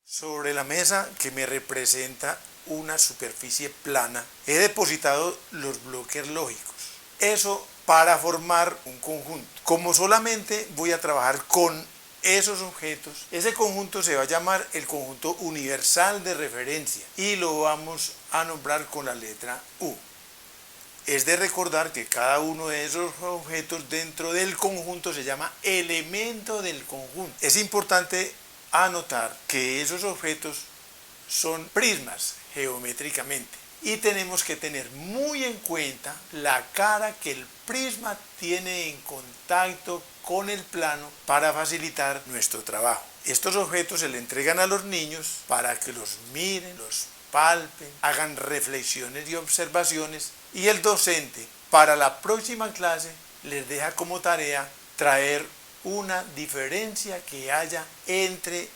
Sobre la mesa que me representa una superficie plana, he depositado los bloques lógicos. Eso para formar un conjunto. Como solamente voy a trabajar con esos objetos, ese conjunto se va a llamar el conjunto universal de referencia y lo vamos a nombrar con la letra U. Es de recordar que cada uno de esos objetos dentro del conjunto se llama elemento del conjunto. Es importante anotar que esos objetos son prismas geométricamente y tenemos que tener muy en cuenta la cara que el prisma tiene en contacto con el plano para facilitar nuestro trabajo. Estos objetos se le entregan a los niños para que los miren, los palpen, hagan reflexiones y observaciones, y el docente para la próxima clase les deja como tarea traer una diferencia que haya entre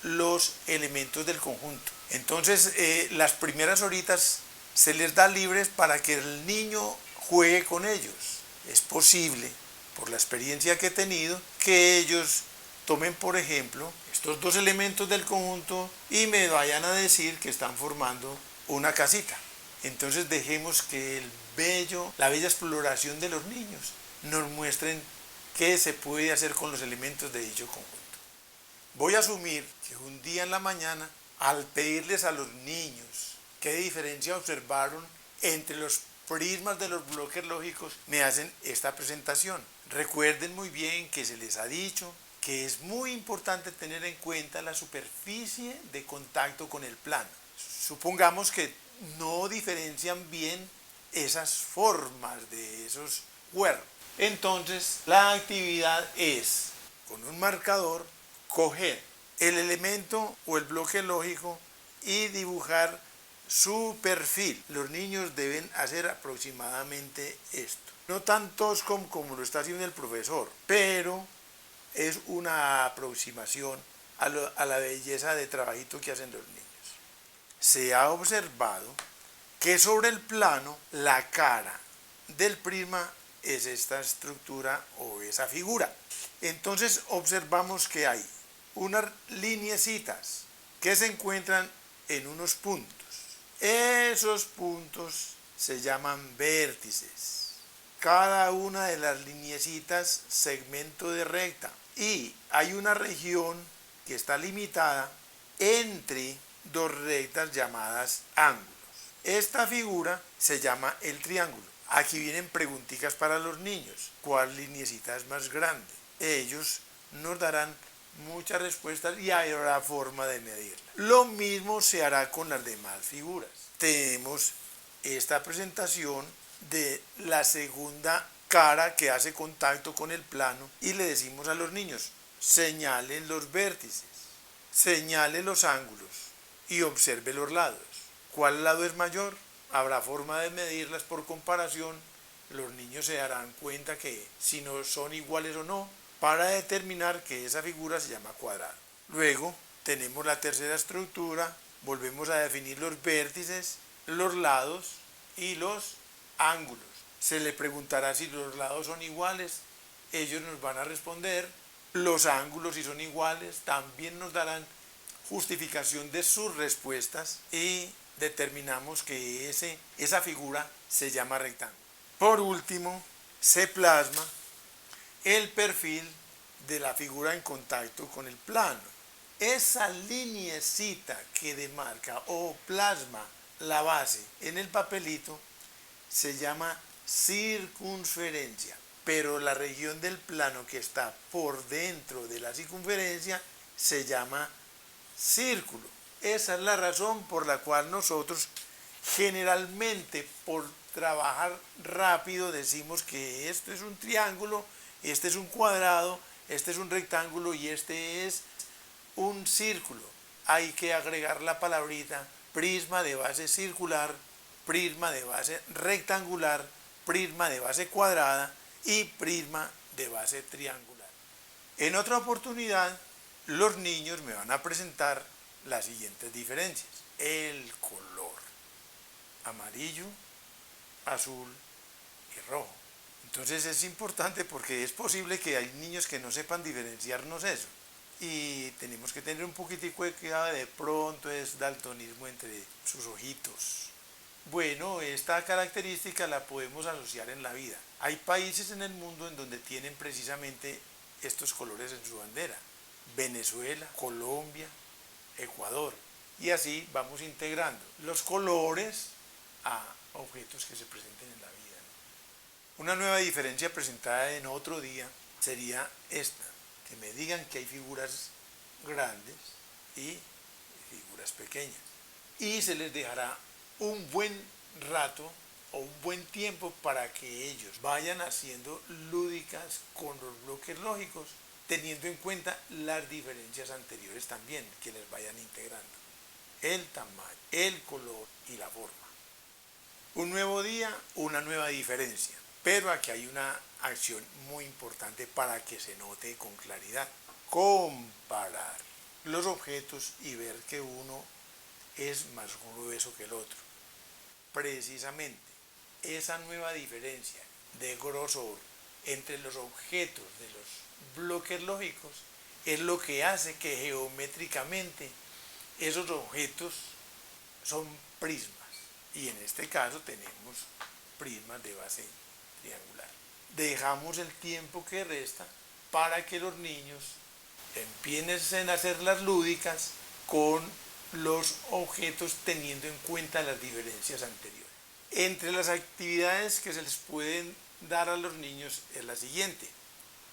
los elementos del conjunto. Entonces las primeras horitas se les da libres para que el niño juegue con ellos. Es posible, por la experiencia que he tenido, que ellos tomen, por ejemplo, estos dos elementos del conjunto y me vayan a decir que están formando una casita. Entonces dejemos que la bella exploración de los niños nos muestren qué se puede hacer con los elementos de dicho conjunto. Voy a asumir que un día en la mañana, al pedirles a los niños qué diferencia observaron entre los prismas de los bloques lógicos, me hacen esta presentación. Recuerden muy bien que se les ha dicho que es muy importante tener en cuenta la superficie de contacto con el plano. Supongamos que no diferencian bien esas formas de esos cuerpos. Entonces, la actividad es, con un marcador, coger el elemento o el bloque lógico y dibujar su perfil. Los niños deben hacer aproximadamente esto. No tan tosco como lo está haciendo el profesor, pero es una aproximación a la belleza de trabajito que hacen los niños. Se ha observado que sobre el plano la cara del prisma es esta estructura o esa figura. Entonces observamos que hay unas lineecitas que se encuentran en unos puntos. Esos puntos se llaman vértices. Cada una de las lineecitas segmento de recta y hay una región que está limitada entre dos rectas llamadas ángulos. Esta figura se llama el triángulo. Aquí vienen preguntitas para los niños. ¿Cuál lineecita es más grande? Ellos nos darán muchas respuestas y habrá forma de medirla. Lo mismo se hará con las demás figuras. Tenemos esta presentación de la segunda cara que hace contacto con el plano y le decimos a los niños, señalen los vértices, señale los ángulos y observe los lados. ¿Cuál lado es mayor? Habrá forma de medirlas por comparación. Los niños se darán cuenta que si no son iguales o no, para determinar que esa figura se llama cuadrado. Luego tenemos la tercera estructura, volvemos a definir los vértices, los lados y los ángulos. Se le preguntará si los lados son iguales, ellos nos van a responder. Los ángulos, si son iguales, también nos darán justificación de sus respuestas y determinamos que esa figura se llama rectángulo. Por último, se plasma el perfil de la figura en contacto con el plano. Esa lineecita que demarca o plasma la base en el papelito se llama circunferencia, pero la región del plano que está por dentro de la circunferencia se llama círculo. Esa es la razón por la cual nosotros generalmente por trabajar rápido decimos que esto es un triángulo, este es un cuadrado, este es un rectángulo y este es un círculo. Hay que agregar la palabrita prisma de base circular, prisma de base rectangular, prisma de base cuadrada y prisma de base triangular. En otra oportunidad, los niños me van a presentar las siguientes diferencias. El color: amarillo, azul y rojo. Entonces es importante porque es posible que hay niños que no sepan diferenciarnos eso. y tenemos que tener un poquitico de cuidado, de pronto es daltonismo entre sus ojitos. Bueno, esta característica la podemos asociar en la vida. Hay países en el mundo en donde tienen precisamente estos colores en su bandera. Venezuela, Colombia, Ecuador. Y así vamos integrando los colores a objetos que se presenten en la vida. Una nueva diferencia presentada en otro día sería esta, que me digan que hay figuras grandes y figuras pequeñas. Y se les dejará un buen rato o un buen tiempo para que ellos vayan haciendo lúdicas con los bloques lógicos, teniendo en cuenta las diferencias anteriores también, que les vayan integrando. El tamaño, el color y la forma. Un nuevo día, una nueva diferencia. Pero aquí hay una acción muy importante para que se note con claridad. Comparar los objetos y ver que uno es más grueso que el otro. Precisamente esa nueva diferencia de grosor entre los objetos de los bloques lógicos es lo que hace que geométricamente esos objetos son prismas. Y en este caso tenemos prismas de base triangular. Dejamos el tiempo que resta para que los niños empiecen a hacer las lúdicas con los objetos teniendo en cuenta las diferencias anteriores. Entre las actividades que se les pueden dar a los niños es la siguiente: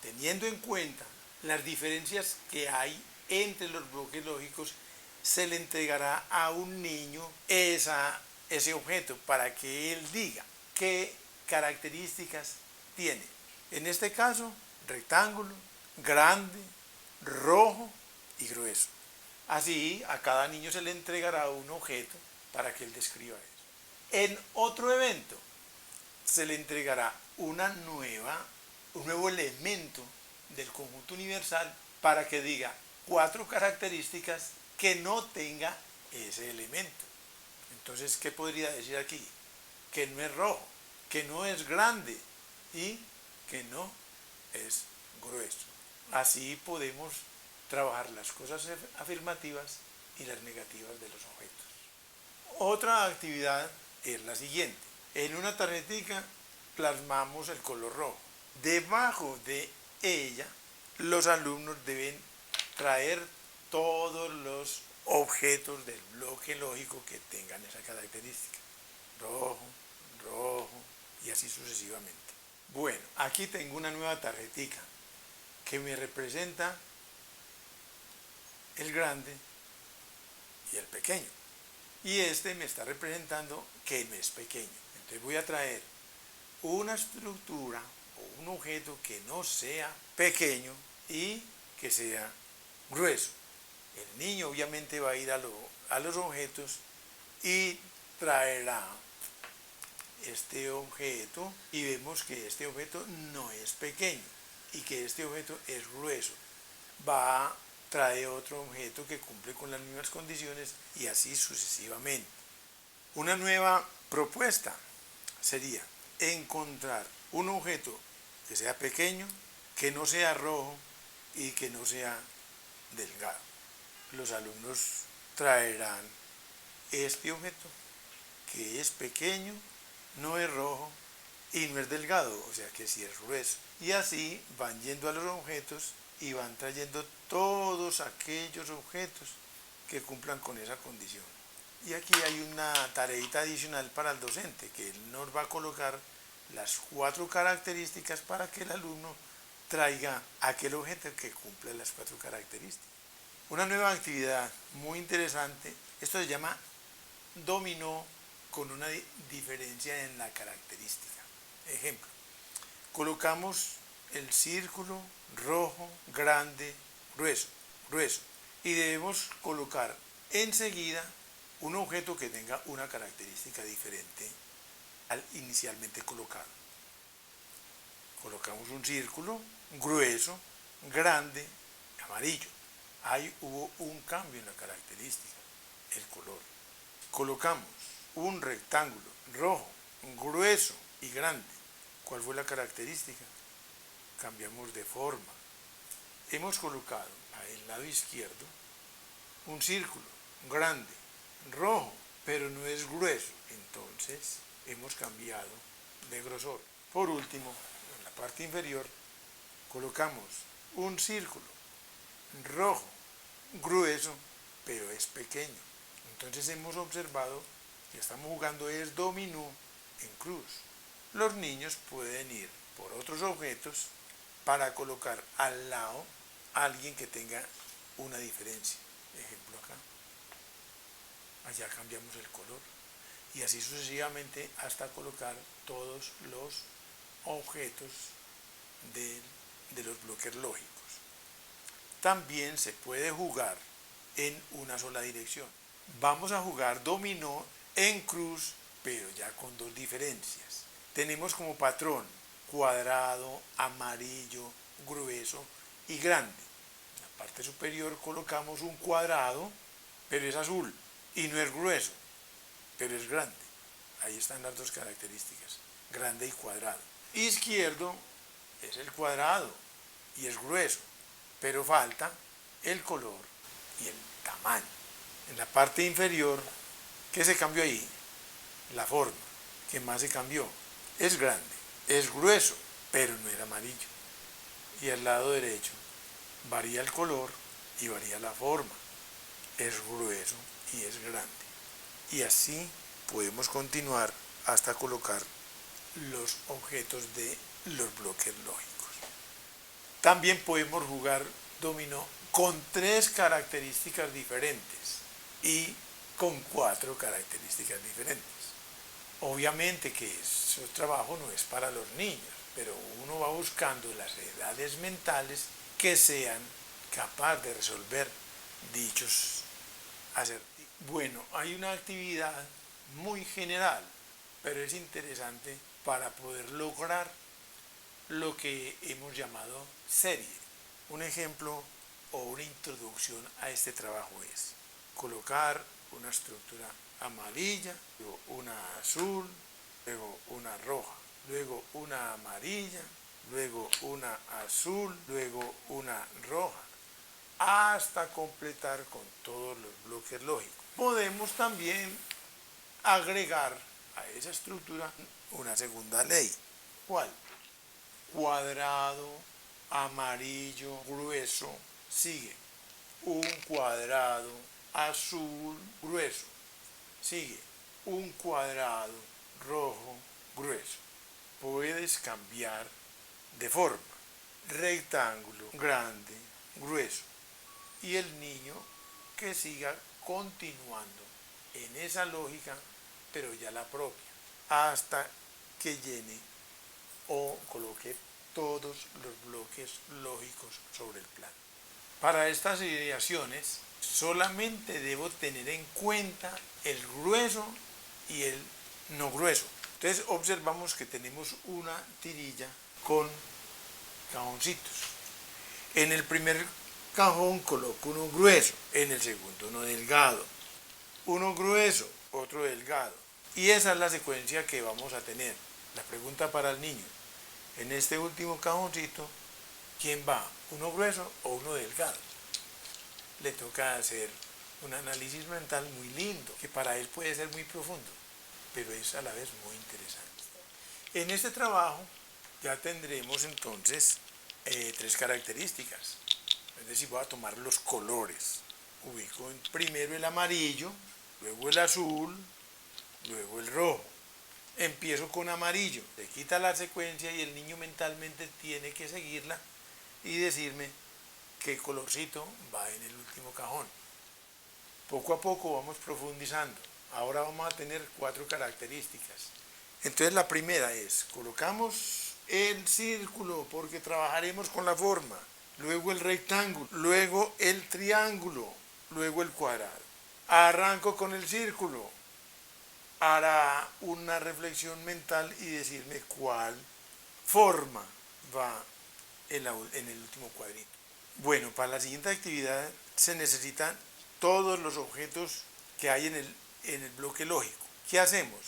teniendo en cuenta las diferencias que hay entre los bloques lógicos, se le entregará a un niño ese objeto para que él diga qué características tiene. En este caso, rectángulo, grande, rojo y grueso. Así, a cada niño se le entregará un objeto para que él describa eso. En otro evento, se le entregará un nuevo elemento del conjunto universal para que diga 4 características que no tenga ese elemento. Entonces, ¿qué podría decir aquí? Que no es rojo, que no es grande y que no es grueso. Así podemos trabajar las cosas afirmativas y las negativas de los objetos. Otra actividad es la siguiente. En una tarjetica plasmamos el color rojo. Debajo de ella, los alumnos deben traer todos los objetos del bloque lógico que tengan esa característica. Rojo, rojo y así sucesivamente. Bueno, aquí tengo una nueva tarjetica que me representa el grande y el pequeño. Y este me está representando que no es pequeño. Entonces voy a traer una estructura o un objeto que no sea pequeño y que sea grueso. El niño obviamente va a ir a los objetos y traerá este objeto y vemos que este objeto no es pequeño y que este objeto es grueso. Va a traer otro objeto que cumple con las mismas condiciones y así sucesivamente. Una nueva propuesta sería encontrar un objeto que sea pequeño, que no sea rojo y que no sea delgado. Los alumnos traerán este objeto que es pequeño, no es rojo y no es delgado, o sea que sí es grueso. Y así van yendo a los objetos y van trayendo todos aquellos objetos que cumplan con esa condición. Y aquí hay una tareita adicional para el docente, que él nos va a colocar las 4 características para que el alumno traiga aquel objeto que cumpla las 4 características. Una nueva actividad muy interesante, esto se llama dominó con una diferencia en la característica. Ejemplo, colocamos el círculo rojo, grande, grueso, grueso, y debemos colocar enseguida un objeto que tenga una característica diferente al inicialmente colocado. Colocamos un círculo grueso, grande, amarillo. Ahí hubo un cambio en la característica, el color. Colocamos un rectángulo rojo, grueso y grande. ¿Cuál fue la característica? Cambiamos de forma. Hemos colocado al lado izquierdo un círculo grande, rojo, pero no es grueso. Entonces hemos cambiado de grosor. Por último, en la parte inferior colocamos un círculo rojo, grueso, pero es pequeño. Entonces hemos observado que estamos jugando es dominó en cruz. Los niños pueden ir por otros objetos para colocar al lado a alguien que tenga una diferencia. Ejemplo acá. Allá cambiamos el color. Y así sucesivamente hasta colocar todos los objetos de los bloques lógicos. También se puede jugar en una sola dirección. Vamos a jugar dominó en cruz, pero ya con dos diferencias. Tenemos como patrón cuadrado, amarillo, grueso y grande. En la parte superior colocamos un cuadrado, pero es azul y no es grueso, pero es grande. Ahí están las dos características, grande y cuadrado. Izquierdo es el cuadrado y es grueso, pero falta el color y el tamaño. En la parte inferior, ¿qué se cambió ahí? La forma. ¿Qué más se cambió? Es grande, es grueso, pero no era amarillo. Y al lado derecho varía el color y varía la forma. Es grueso y es grande. Y así podemos continuar hasta colocar los objetos de los bloques lógicos. También podemos jugar dominó con 3 características diferentes y con 4 características diferentes. Obviamente que ese trabajo no es para los niños, pero uno va buscando las edades mentales que sean capaces de resolver dichos acertijos. Bueno, hay una actividad muy general, pero es interesante para poder lograr lo que hemos llamado serie. Un ejemplo o una introducción a este trabajo es colocar una estructura amarilla, luego una azul, luego una roja, luego una amarilla, luego una azul, luego una roja, hasta completar con todos los bloques lógicos. Podemos también agregar a esa estructura una segunda ley. ¿Cuál? Cuadrado, amarillo, grueso, sigue. Un cuadrado, azul, grueso, sigue. Un cuadrado, rojo, grueso. Puedes cambiar de forma. Rectángulo, grande, grueso. Y el niño que siga continuando en esa lógica, pero ya la propia, hasta que llene o coloque todos los bloques lógicos sobre el plano. Para estas ideaciones solamente debo tener en cuenta el grueso y el no grueso. Entonces observamos que tenemos una tirilla con cajoncitos. En el primer cajón coloco uno grueso, en el segundo uno delgado, uno grueso, otro delgado. Y esa es la secuencia que vamos a tener. La pregunta para el niño: en este último cajoncito, ¿quién va? ¿Uno grueso o uno delgado? Le toca hacer un análisis mental muy lindo, que para él puede ser muy profundo, pero es a la vez muy interesante. En este trabajo ya tendremos entonces 3 características. Es decir, voy a tomar los colores. Ubico primero el amarillo, luego el azul, luego el rojo. Empiezo con amarillo, se quita la secuencia y el niño mentalmente tiene que seguirla y decirme qué colorcito va en el último cajón. Poco a poco vamos profundizando. Ahora vamos a tener 4 características. Entonces la primera es, colocamos el círculo porque trabajaremos con la forma, luego el rectángulo, luego el triángulo, luego el cuadrado. Arranco con el círculo. Hará una reflexión mental y decirme cuál forma va en el último cuadrito. Bueno, para la siguiente actividad se necesitan todos los objetos que hay en el bloque lógico. ¿Qué hacemos?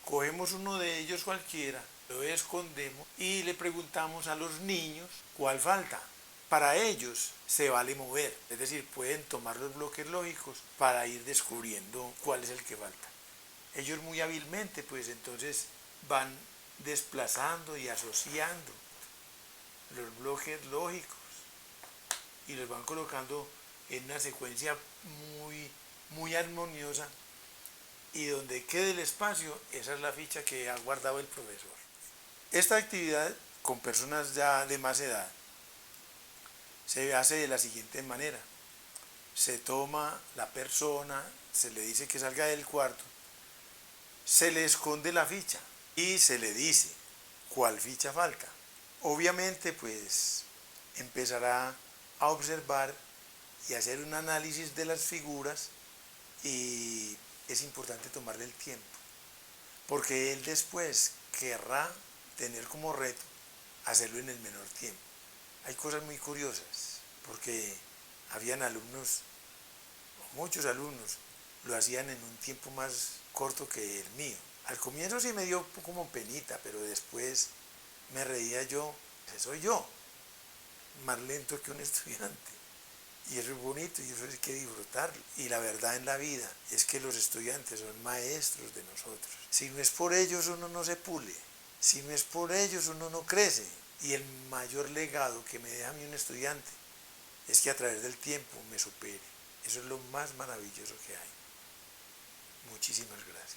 Cogemos uno de ellos cualquiera, lo escondemos y le preguntamos a los niños cuál falta. Para ellos se vale mover, es decir, pueden tomar los bloques lógicos para ir descubriendo cuál es el que falta. Ellos muy hábilmente, pues entonces van desplazando y asociando los bloques lógicos y los van colocando en una secuencia muy armoniosa, y donde quede el espacio, esa es la ficha que ha guardado el profesor. Esta actividad con personas ya de más edad se hace de la siguiente manera: se toma la persona, se le dice que salga del cuarto, se le esconde la ficha y se le dice cuál ficha falta. Obviamente pues empezará a observar y hacer un análisis de las figuras, y es importante tomarle el tiempo, porque él después querrá tener como reto hacerlo en el menor tiempo. Hay cosas muy curiosas, porque habían alumnos, o muchos alumnos, lo hacían en un tiempo más corto que el mío. Al comienzo sí me dio como penita, pero después me reía yo, soy yo, más lento que un estudiante. Y eso es bonito y eso hay que disfrutarlo. Y la verdad en la vida es que los estudiantes son maestros de nosotros. Si no es por ellos uno no se pule, si no es por ellos uno no crece. Y el mayor legado que me deja a mí un estudiante es que a través del tiempo me supere. Eso es lo más maravilloso que hay. Muchísimas gracias.